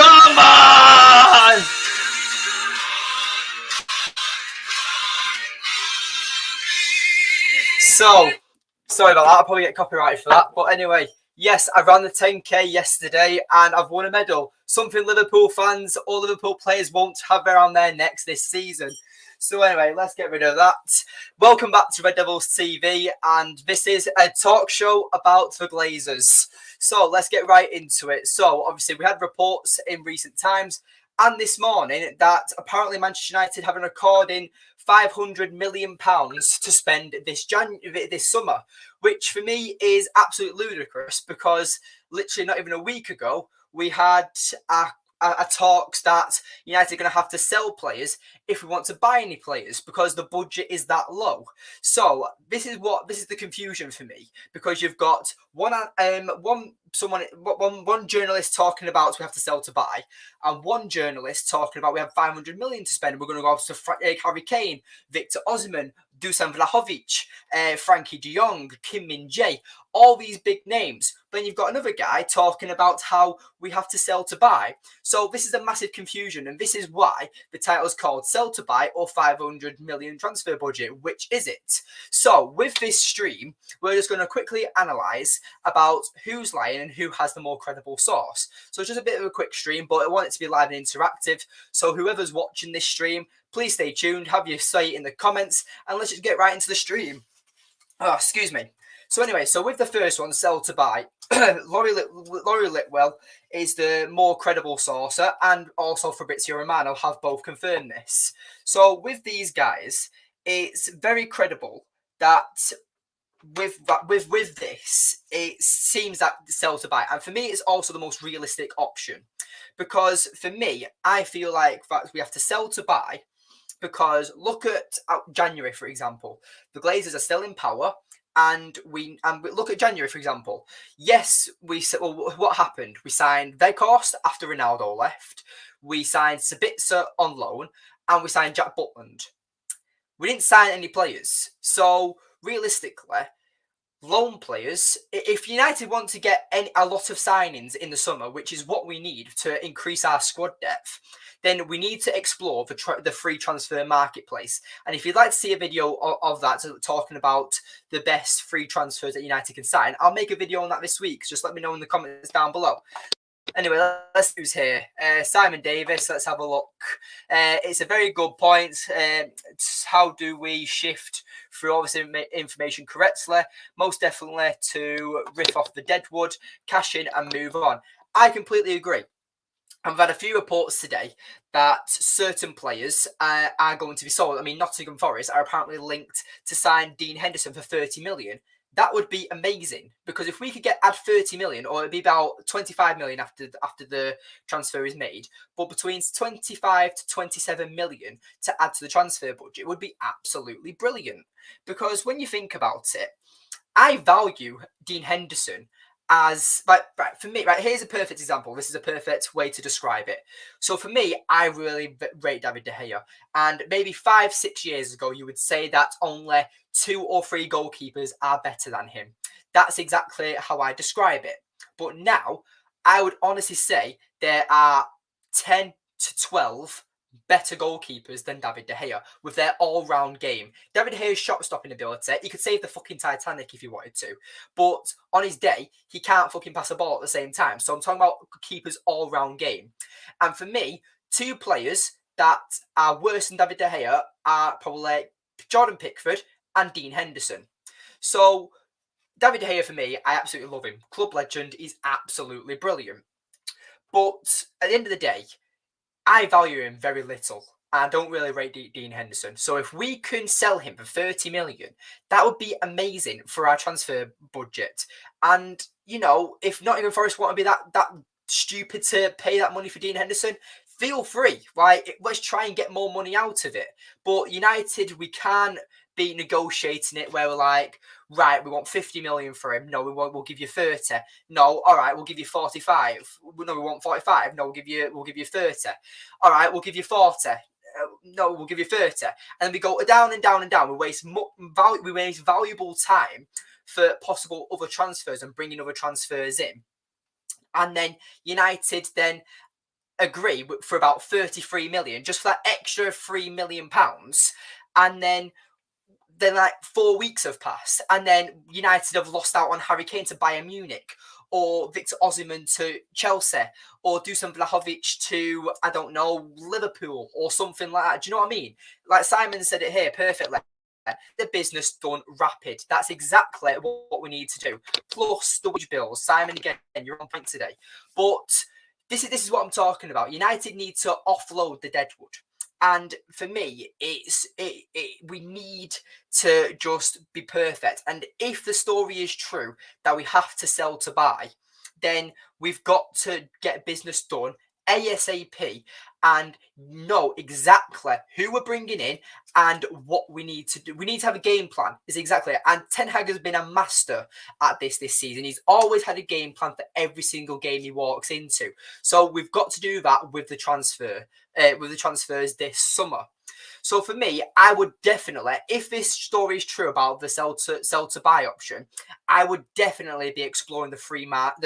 Come on! So, sorry about that. I'll probably get copyrighted for that. But anyway, yes, I ran the 10K yesterday and I've won a medal. Something Liverpool fans or Liverpool players won't have around their necks this season. So anyway, let's get rid of that. Welcome back to Red Devils TV, and this is a talk show about the Glazers. So let's get right into it. So obviously we had reports in recent times and this morning that apparently Manchester United have an according £500 million to spend this summer, which for me is absolutely ludicrous because literally not even a week ago we had a talks that United are going to have to sell players if we want to buy any players because the budget is that low. So this is the confusion for me, because you've got one journalist talking about we have to sell to buy, and one journalist talking about we have 500 million to spend. We're going to go to Harry Kane, Victor Osihmen, Dusan Vlahovic, Frankie de Jong, Kim Min-jae, all these big names. But then you've got another guy talking about how we have to sell to buy. So this is a massive confusion, and this is why the title is called Sell to Buy or 500 million transfer budget. Which is it? So with this stream, we're just going to quickly analyse about who's lying and who has the more credible source. So it's just a bit of a quick stream, but I want it to be live and interactive. So whoever's watching this stream, please stay tuned, have your say in the comments, and let's just get right into the stream. Oh, excuse me. So anyway, so with the first one, Sell to Buy, Laurie Litwell is the more credible source, and also Fabrizio Romano have both confirmed this. So with these guys, it's very credible that with this, it seems that Sell to Buy, and for me, it's also the most realistic option, because for me, I feel like that we have to sell to buy, because look at January, for example. The Glazers are still in power. And we look at January, for example. Yes, what happened? We signed Weghorst after Ronaldo left. We signed Sabitzer on loan, and we signed Jack Butland. We didn't sign any players. So realistically, loan players, if United want to get a lot of signings in the summer, which is what we need to increase our squad depth, then we need to explore the free transfer marketplace. And if you'd like to see a video of that, talking about the best free transfers that United can sign, I'll make a video on that this week. Just let me know in the comments down below. Anyway, let's see who's here. Simon Davis, let's have a look. It's a very good point. How do we shift through obviously information correctly? Most definitely to riff off the deadwood, cash in and move on. I completely agree. I've had a few reports today that certain players are going to be sold. I mean, Nottingham Forest are apparently linked to sign Dean Henderson for 30 million. That would be amazing, because if we could add 30 million, or it'd be about 25 million after the transfer is made, but between 25 to 27 million to add to the transfer budget would be absolutely brilliant. Because when you think about it, I value Dean Henderson as, for me, here's a perfect example. This is a perfect way to describe it. So for me, I really rate David De Gea, and maybe 5-6 years ago you would say that only 2 or 3 goalkeepers are better than him. That's exactly how I describe it. But now I would honestly say there are 10 to 12 better goalkeepers than David De Gea with their all-round game. David De Gea's shot-stopping ability, he could save the fucking Titanic if he wanted to, but on his day, he can't fucking pass a ball at the same time. So I'm talking about keeper's all-round game. And for me, 2 players that are worse than David De Gea are probably Jordan Pickford and Dean Henderson. So David De Gea, for me, I absolutely love him. Club legend, he's absolutely brilliant. But at the end of the day, I value him very little. I don't really rate Dean Henderson. So if we can sell him for 30 million, that would be amazing for our transfer budget. And, you know, if Nottingham Forest want to be that stupid to pay that money for Dean Henderson, feel free, right? Let's try and get more money out of it. But United, we can't be negotiating it where we're like, right, we want 50 million for him. No, we'll give you 30. No, all right, we'll give you 45. No, we want 45. No, we'll give you 30. All right, we'll give you 40. No, we'll give you 30. And we go down and down and down. We waste valuable time for possible other transfers and bringing other transfers in. And then United then agree for about 33 million, just for that extra £3 million, and then like 4 weeks have passed, and then United have lost out on Harry Kane to Bayern Munich, or Victor Osihmen to Chelsea, or Dusan Vlahovic to, I don't know, Liverpool, or something like that. Do you know what I mean? Like Simon said it here perfectly. The business done rapid. That's exactly what we need to do. Plus the wage bills. Simon, again, you're on point today. But this is what I'm talking about. United need to offload the deadwood. And for me, we need to just be perfect. And if the story is true that we have to sell to buy, then we've got to get business done ASAP and know exactly who we're bringing in and what we need to do. We need to have a game plan. Is exactly it. And Ten Hag has been a master at this season. He's always had a game plan for every single game he walks into. So we've got to do that with the transfers this summer. So for me, I would definitely, if this story is true about the sell to buy option, I would definitely be exploring the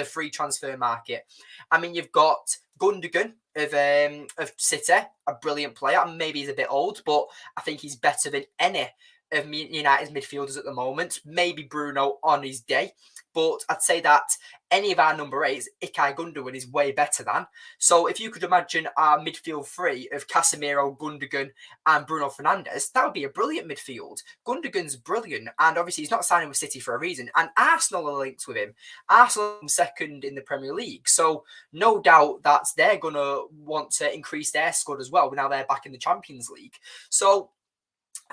free transfer market. I mean, you've got Gundogan of City, a brilliant player. Maybe he's a bit old, but I think he's better than any of United's midfielders at the moment. Maybe Bruno on his day, but I'd say that any of our number 8s, Ilkay Gundogan is way better than. So if you could imagine our midfield three of Casemiro, Gundogan and Bruno Fernandes, that would be a brilliant midfield. Gundogan's brilliant, and obviously he's not signing with City for a reason, and Arsenal are linked with him. Arsenal are second in the Premier League, so no doubt that they're going to want to increase their squad as well. Now they're back in the Champions League. So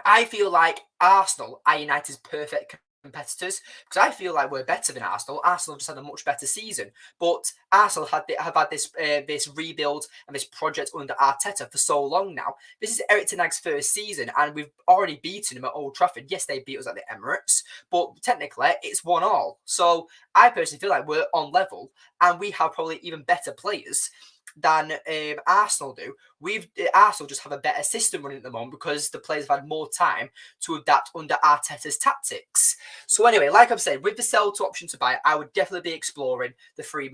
I feel like Arsenal are United's perfect competitors, because I feel like we're better than Arsenal. Arsenal just had a much better season, but Arsenal have had this rebuild and this project under Arteta for so long now. This is Erik ten Hag's first season, and we've already beaten him at Old Trafford. Yes, they beat us at the Emirates, but technically it's 1-1. So I personally feel like we're on level, and we have probably even better players than Arsenal do. Arsenal just have a better system running at the moment because the players have had more time to adapt under Arteta's tactics. So anyway, like I've said, with the sell to option to buy, I would definitely be exploring the free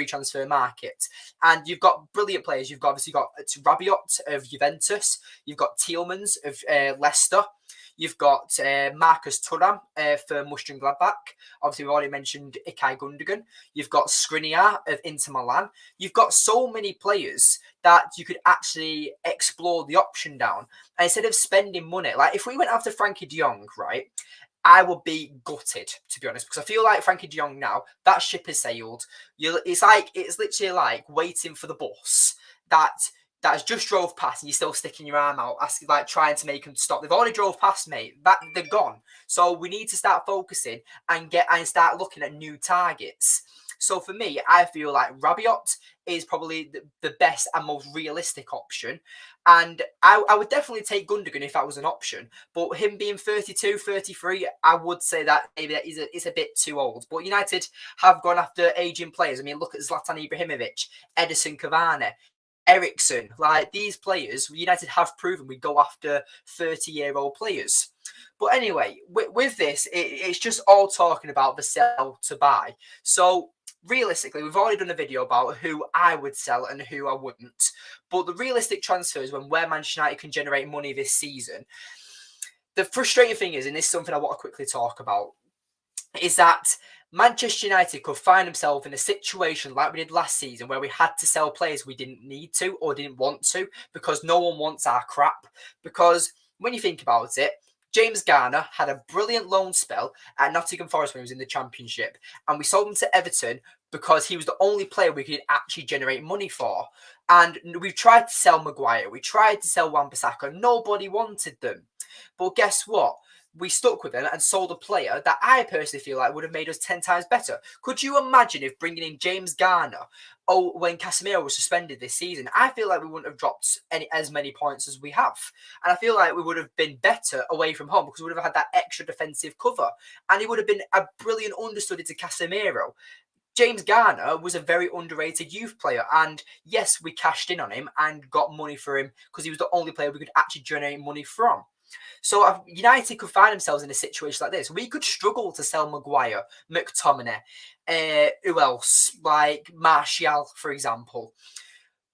transfer market. And you've got brilliant players. You've obviously got Rabiot of Juventus. You've got Tielemans of Leicester. You've got Marcus Thuram for Mönchengladbach. Obviously, we've already mentioned Ilkay Gundogan. You've got Skriniar of Inter Milan. You've got so many players that you could actually explore the option down. And instead of spending money, like if we went after Frankie de Jong, right, I would be gutted, to be honest, because I feel like Frankie de Jong now, that ship has sailed. It's literally like waiting for the bus that's just drove past and you're still sticking your arm out, asking, like trying to make them stop. They've already drove past, mate. They're gone. So we need to start focusing and start looking at new targets. So for me, I feel like Rabiot is probably the best and most realistic option. And I would definitely take Gundogan if that was an option. But him being 32, 33, I would say that maybe that is a bit too old. But United have gone after aging players. I mean, look at Zlatan Ibrahimovic, Edison Cavani, Eriksen. Like these players, United have proven we go after 30-year-old players. But anyway, with this, it's just all talking about the sell to buy. So realistically, we've already done a video about who I would sell and who I wouldn't. But the realistic transfers, where Manchester United can generate money this season, the frustrating thing is, and this is something I want to quickly talk about, is that Manchester United could find themselves in a situation like we did last season where we had to sell players we didn't need to or didn't want to because no one wants our crap. Because when you think about it, James Garner had a brilliant loan spell at Nottingham Forest when he was in the Championship, and we sold him to Everton because he was the only player we could actually generate money for. And we've tried to sell Maguire, we tried to sell Wan-Bissaka, nobody wanted them. But guess what? We stuck with them and sold a player that I personally feel like would have made us 10 times better. Could you imagine if bringing in James Garner, when Casemiro was suspended this season? I feel like we wouldn't have dropped as many points as we have. And I feel like we would have been better away from home because we would have had that extra defensive cover. And he would have been a brilliant understudy to Casemiro. James Garner was a very underrated youth player, and yes, we cashed in on him and got money for him because he was the only player we could actually generate money from. So United could find themselves in a situation like this. We could struggle to sell Maguire, McTominay, who else? Like Martial, for example.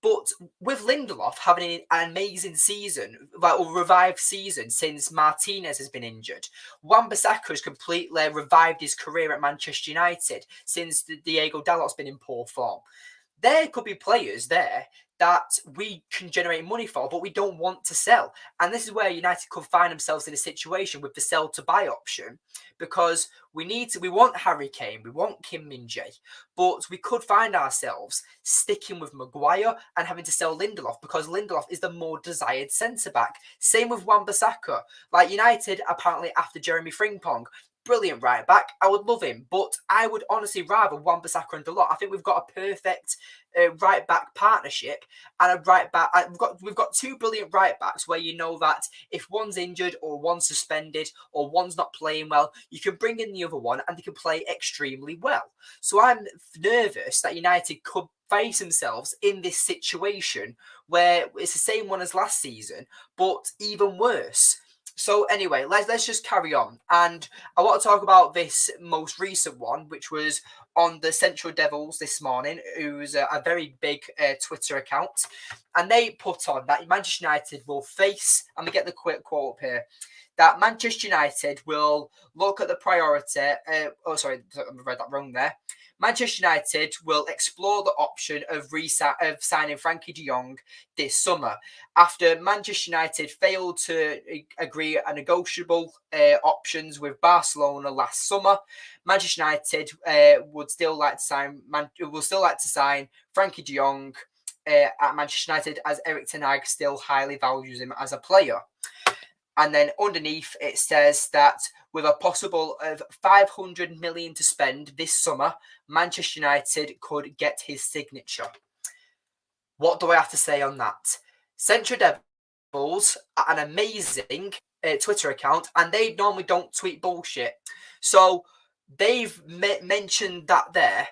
But with Lindelof having an amazing season, like a revived season since Martinez has been injured, Wan-Bissaka has completely revived his career at Manchester United since Diego Dalot's been in poor form. There could be players there that we can generate money for, but we don't want to sell. And this is where United could find themselves in a situation with the sell to buy option, because we want Harry Kane, we want Kim Min-jae, but we could find ourselves sticking with Maguire and having to sell Lindelof because Lindelof is the more desired centre-back. Same with Wan-Bissaka. Like United, apparently after Jeremy Frimpong, brilliant right back. I would love him, but I would honestly rather Wan-Bissaka and Dalot. I think we've got a perfect right back partnership and a right back. We've got two brilliant right backs where you know that if one's injured or one's suspended or one's not playing well, you can bring in the other one and they can play extremely well. So I'm nervous that United could face themselves in this situation where it's the same one as last season, but even worse. So anyway, let's just carry on. And I want to talk about this most recent one, which was on the Central Devils this morning, who's a very big Twitter account. And they put on that Manchester United will face, and we get the quick quote up here, that Manchester United will look at the priority. Sorry, I read that wrong there. Manchester United will explore the option of signing Frankie de Jong this summer after Manchester United failed to agree a negotiable options with Barcelona last summer. Manchester United would still like to sign Frankie de Jong at Manchester United, as Erik ten Hag still highly values him as a player. And then underneath it says that with a possible of 500 million to spend this summer, Manchester United could get his signature. What do I have to say on that? Central Devils are an amazing Twitter account, and they normally don't tweet bullshit. So they've mentioned that there,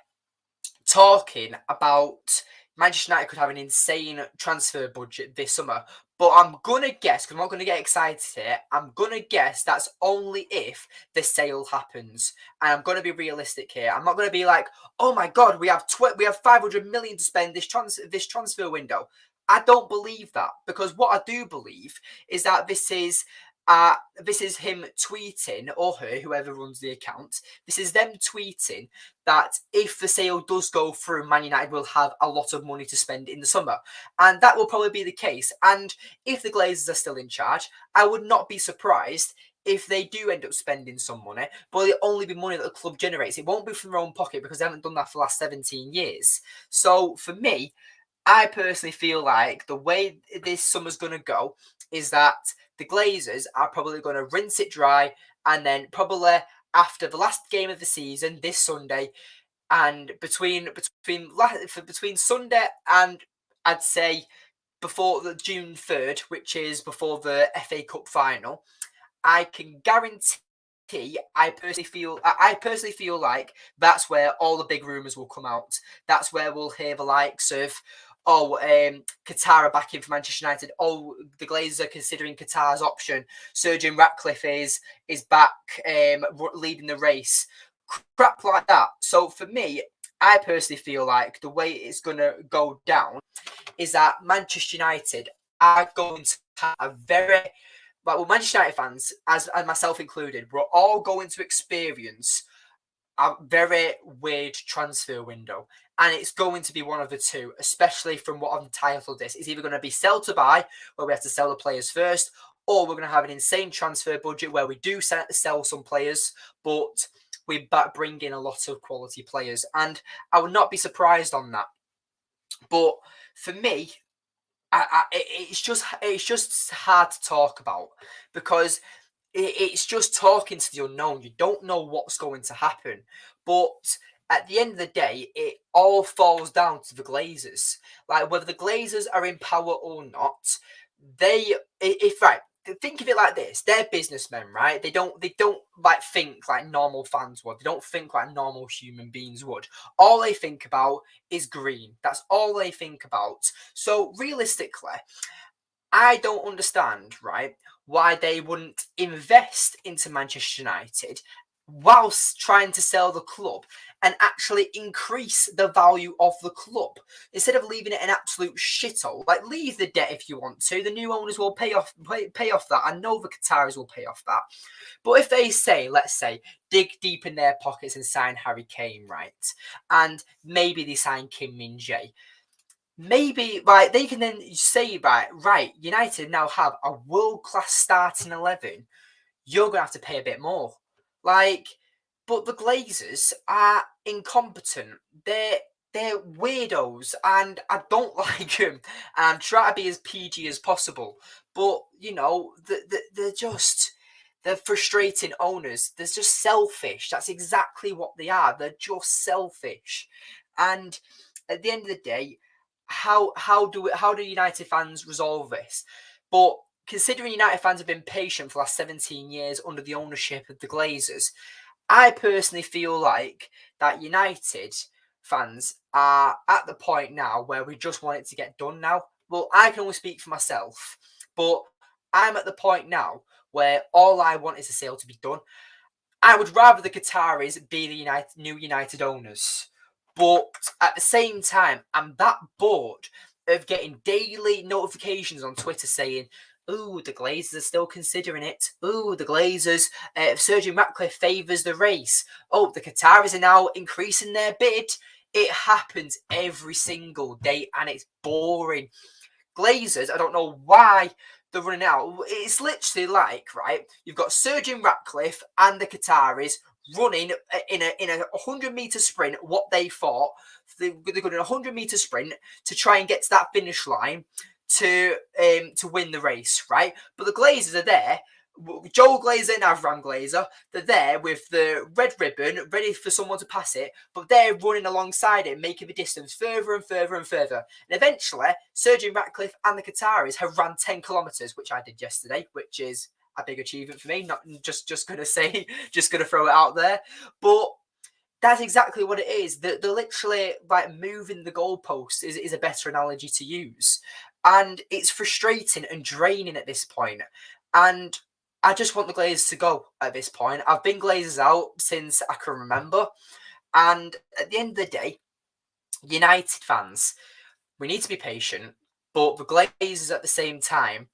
talking about Manchester United could have an insane transfer budget this summer. But I'm going to guess, because I'm not going to get excited here, I'm going to guess that's only if the sale happens. And I'm going to be realistic here. I'm not going to be like, oh my God, we have 500 million to spend this transfer window. I don't believe that, because what I do believe is that this is him tweeting, or her, whoever runs the account. This is them tweeting that if the sale does go through, Man United will have a lot of money to spend in the summer. And that will probably be the case. And if the Glazers are still in charge, I would not be surprised if they do end up spending some money, but it'll only be money that the club generates. It won't be from their own pocket, because they haven't done that for the last 17 years. So for me, I personally feel like the way this summer's going to go is that the Glazers are probably going to rinse it dry, and then probably after the last game of the season this Sunday, and between Sunday and I'd say before the June 3rd, which is before the FA Cup final, I can guarantee. I personally feel like that's where all the big rumours will come out. That's where we'll hear the likes of, Qatar are back in for Manchester United. Oh, the Glazers are considering Qatar's option. Sir Jim Ratcliffe is back leading the race. Crap like that. So for me, I personally feel like the way it's going to go down is that Manchester United are going to have a very... Well, Manchester United fans, as myself included, we're all going to experience a very weird transfer window. And it's going to be one of the two, especially from what I've titled this. It's either going to be sell to buy, where we have to sell the players first, or we're going to have an insane transfer budget where we do sell some players, but we bring in a lot of quality players. And I would not be surprised on that. But for me, it's just hard to talk about, because it's just talking to the unknown. You don't know what's going to happen. But at the end of the day, it all falls down to the Glazers. Like, whether the Glazers are in power or not, think of it like this: they're businessmen, right? They don't like think like normal fans would. They don't think like normal human beings would. All they think about is green. That's all they think about. So realistically, I don't understand, right, why they wouldn't invest into Manchester United whilst trying to sell the club and actually increase the value of the club instead of leaving it an absolute shithole. Like, leave the debt if you want to. The new owners will pay off that. I know the Qataris will pay off that. But if they say, let's say, dig deep in their pockets and sign Harry Kane, right, and maybe they sign Kim Min-jae, maybe they can then say, right, United now have a world-class starting 11. You're going to have to pay a bit more. But the Glazers are incompetent. They're weirdos, and I don't like them. And I'm trying to be as PG as possible. But, they're frustrating owners. They're just selfish. That's exactly what they are. They're just selfish. And at the end of the day, how do United fans resolve this? But considering United fans have been patient for the last 17 years under the ownership of the Glazers, I personally feel like that United fans are at the point now where we just want it to get done now. Well, I can only speak for myself, but I'm at the point now where all I want is the sale to be done. I would rather the Qataris be the new United owners. But at the same time, I'm that bored of getting daily notifications on Twitter saying, ooh, the Glazers are still considering it. Ooh, the Glazers, Sir Jim Ratcliffe favours the race. Oh, the Qataris are now increasing their bid. It happens every single day and it's boring. Glazers, I don't know why they're running out. It's literally like, right, you've got Sir Jim Ratcliffe and the Qataris running in a 100-meter sprint. What they thought they're going a 100-meter sprint to try and get to that finish line to win the race, right? But the Glazers are there. Joel Glazer and Avram Glazer, they're there with the red ribbon, ready for someone to pass it, but they're running alongside it, making the distance further and further and further. And eventually, Sir Jim Ratcliffe and the Qataris have ran 10 kilometres, which I did yesterday, which is a big achievement for me. Not just going to say, just going to throw it out there. But that's exactly what it is. They're literally moving the goalposts is a better analogy to use. And it's frustrating and draining at this point. And I just want the Glazers to go at this point. I've been Glazers out since I can remember. And at the end of the day, United fans, we need to be patient. But the Glazers at the same time,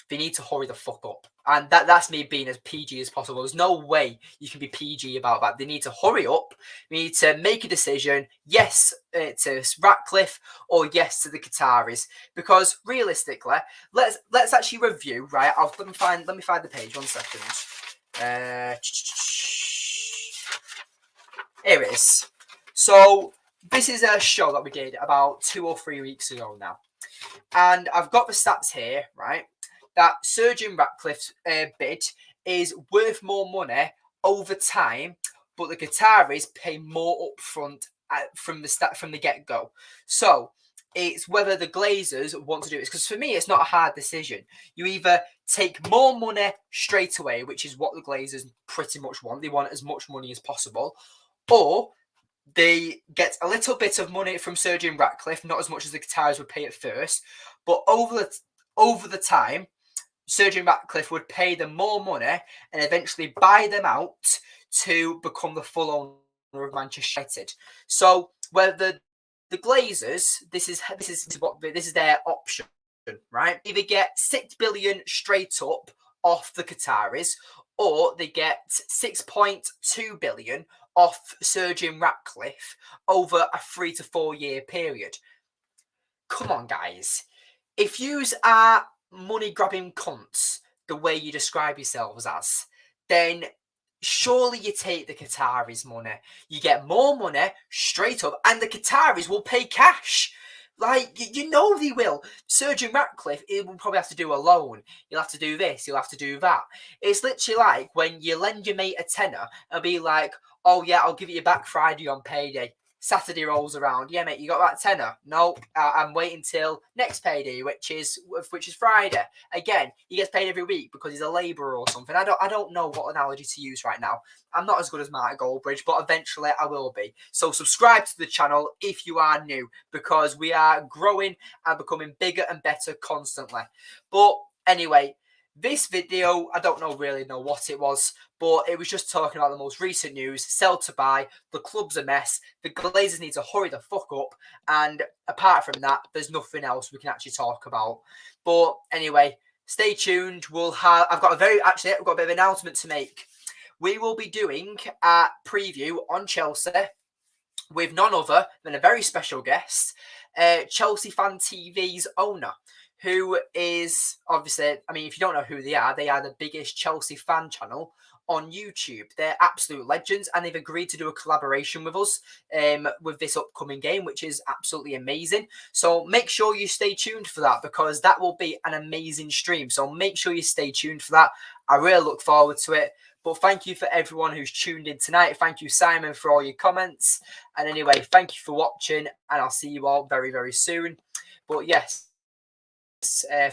they need to hurry the fuck up. And that's me being as PG as possible. There's no way you can be PG about that. They need to hurry up. We need to make a decision. Yes to Ratcliffe or yes to the Qataris. Because realistically, let's actually review, right? Let me find the page. 1 second. Here it is. So this is a show that we did about 2 or 3 weeks ago now. And I've got the stats here, right? That Sir Jim Ratcliffe's bid is worth more money over time, but the Qataris pay more upfront from the get-go. So it's whether the Glazers want to do it. Because for me, it's not a hard decision. You either take more money straight away, which is what the Glazers pretty much want. They want as much money as possible. Or they get a little bit of money from Sir Jim Ratcliffe, not as much as the Qataris would pay at first. But over the time, Sir Jim Ratcliffe would pay them more money and eventually buy them out to become the full owner of Manchester United. So whether the Glazers, this is their option, right? Either get 6 billion straight up off the Qataris, or they get 6.2 billion off Sir Jim Ratcliffe over a 3 to 4 year period. Come on, guys. If yous are money-grabbing cunts, the way you describe yourselves as, then surely you take the Qataris' money. You get more money straight up, and the Qataris will pay cash. You know they will. Sir Jim Ratcliffe, he will probably have to do a loan. He'll have to do this. He'll have to do that. It's literally like when you lend your mate a tenner and be like, oh yeah, I'll give it you back Friday on payday. Saturday rolls around. Yeah, mate, you got that tenner? Nope. I'm waiting till next payday, which is Friday. Again, he gets paid every week because he's a labourer or something. I don't know what analogy to use right now. I'm not as good as Mark Goldbridge, but eventually I will be. So subscribe to the channel if you are new, because we are growing and becoming bigger and better constantly. But anyway, This video, I don't really know what it was, but it was just talking about the most recent news. Sell to buy, the club's a mess, the Glazers need to hurry the fuck up, and apart from that, there's nothing else we can actually talk about. But anyway, stay tuned. I've got a bit of an announcement to make. We will be doing a preview on Chelsea with none other than a very special guest, Chelsea Fan TV's owner, who is obviously, I mean, if you don't know who they are the biggest Chelsea fan channel on YouTube. They're absolute legends, and they've agreed to do a collaboration with us with this upcoming game, which is absolutely amazing. So make sure you stay tuned for that, because that will be an amazing stream. So make sure you stay tuned for that. I really look forward to it. But thank you for everyone who's tuned in tonight. Thank you, Simon, for all your comments. And anyway, thank you for watching, and I'll see you all very, very soon. But yes,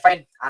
fine.